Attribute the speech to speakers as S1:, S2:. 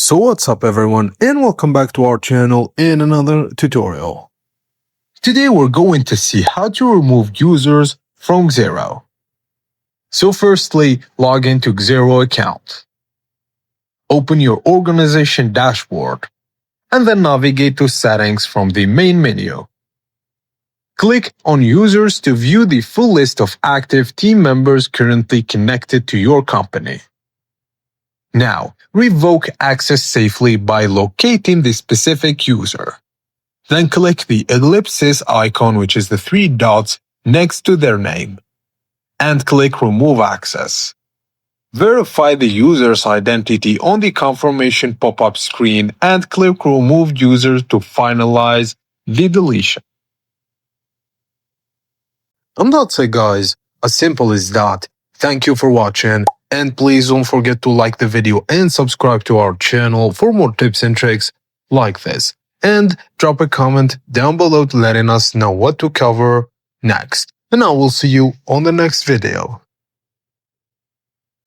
S1: So what's up everyone, and welcome back to our channel in another tutorial. Today we're going to see how to remove users from Xero. So firstly, log into Xero account. Open your organization dashboard and then navigate to settings from the main menu. Click on users to view the full list of active team members currently connected to your company. Now, revoke access safely by locating the specific user. Then click the ellipsis icon, which is the three dots next to their name, and click Remove Access. Verify the user's identity on the confirmation pop-up screen and click Remove User to finalize the deletion. And that's it guys, as simple as that. Thank you for watching, and please don't forget to like the video and subscribe to our channel for more tips and tricks like this. And drop a comment down below letting us know what to cover next. And I will see you on the next video.